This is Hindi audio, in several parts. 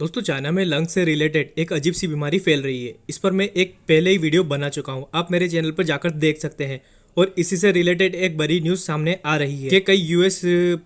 दोस्तों चाइना में लंग्स से रिलेटेड एक अजीब सी बीमारी फैल रही है। इस पर मैं एक पहले ही वीडियो बना चुका हूं, आप मेरे चैनल पर जाकर देख सकते हैं। और इसी से रिलेटेड एक बड़ी न्यूज सामने आ रही है कि कई यूएस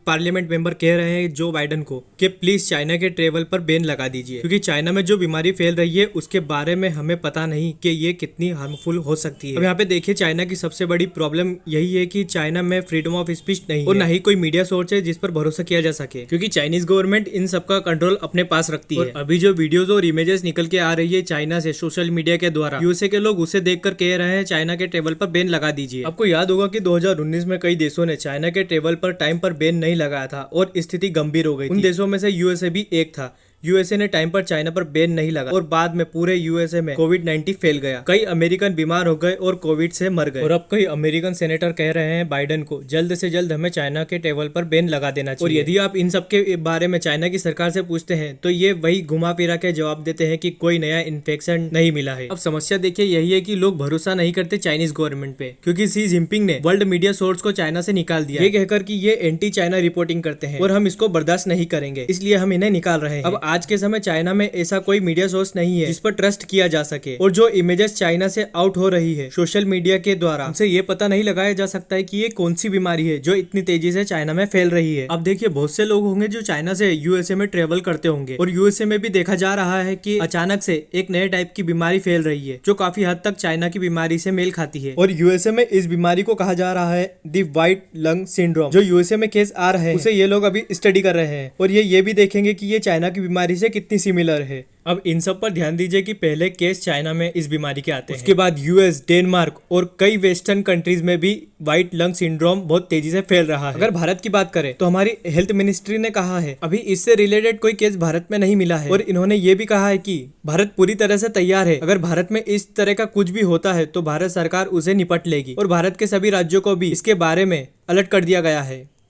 पार्लियामेंट मेंबर कह रहे हैं जो बाइडेन को कि प्लीज चाइना के ट्रेवल पर बैन लगा दीजिए, क्योंकि चाइना में जो बीमारी फैल रही है उसके बारे में हमें पता नहीं कि ये कितनी हार्मफुल हो सकती है। अब यहाँ पे देखिए, चाइना की सबसे बड़ी प्रॉब्लम यही है कि चाइना में फ्रीडम ऑफ स्पीच नहीं और न ही कोई मीडिया सोर्स है जिस पर भरोसा किया जा सके, क्योंकि चाइनीज गवर्नमेंट इन सबका कंट्रोल अपने पास रखती है। अभी जो वीडियोज और इमेजेस निकल के आ रही है चाइना से सोशल मीडिया के द्वारा, यूएसए के लोग उसे देखकर कह रहे हैं चाइना के ट्रेवल पर बैन लगा दीजिए। आपको याद होगा कि 2019 में कई देशों ने चाइना के ट्रेवल पर टाइम पर बैन नहीं लगाया था और स्थिति गंभीर हो गई। उन देशों में से यूएसए भी एक था। यूएसए ने टाइम पर चाइना पर बैन नहीं लगा और बाद में पूरे यूएसए में कोविड-19 फैल गया। कई अमेरिकन बीमार हो गए और कोविड से मर गए। और अब कई अमेरिकन सेनेटर कह रहे हैं बाइडेन को जल्द से जल्द हमें चाइना के ट्रेवल पर बैन लगा देना चाहिए। और यदि आप इन सब के बारे में चाइना की सरकार से पूछते हैं तो ये वही घुमा फिरा के जवाब देते हैं कि कोई नया इन्फेक्शन नहीं मिला है। अब समस्या देखिए यही है कि लोग भरोसा नहीं करते चाइनीज गवर्नमेंट पे, क्योंकि शी जिनपिंग ने वर्ल्ड मीडिया सोर्स को चाइना से निकाल दिया, ये कहकर कि ये एंटी चाइना रिपोर्टिंग करते हैं और हम इसको बर्दाश्त नहीं करेंगे, इसलिए हम इन्हें निकाल रहे हैं। अब आज के समय चाइना में ऐसा कोई मीडिया सोर्स नहीं है जिस पर ट्रस्ट किया जा सके, और जो इमेजेस चाइना से आउट हो रही है सोशल मीडिया के द्वारा, उनसे ये पता नहीं लगाया जा सकता है कि ये कौन सी बीमारी है जो इतनी तेजी से चाइना में फैल रही है। अब देखिए, बहुत से लोग होंगे जो चाइना से यूएसए में ट्रेवल करते होंगे और यूएसए में भी देखा जा रहा है कि अचानक से एक नए टाइप की बीमारी फैल रही है जो काफी हद तक चाइना की बीमारी से मेल खाती है। और यूएसए में इस बीमारी को कहा जा रहा है दी व्हाइट लंग सिंड्रोम। जो यूएसए में केस आ रहे हैं उसे ये लोग अभी स्टडी कर रहे हैं और ये भी देखेंगे कि ये चाइना की बीमारी से कितनी सिमिलर है। अब इन सब पर ध्यान दीजिए कि पहले केस चाइना में इस बीमारी के आते हैं, उसके बाद यूएस, डेनमार्क और कई वेस्टर्न कंट्रीज में भी व्हाइट लंग सिंड्रोम बहुत तेजी से फैल रहा है। अगर भारत की बात करें तो हमारी हेल्थ मिनिस्ट्री ने कहा है अभी इससे रिलेटेड कोई केस भारत में नहीं मिला है, और इन्होंने ये भी कहा है कि भारत पूरी तरह से तैयार है। अगर भारत में इस तरह का कुछ भी होता है तो भारत सरकार उसे निपट लेगी, और भारत के सभी राज्यों को भी इसके बारे में अलर्ट कर दिया गया है।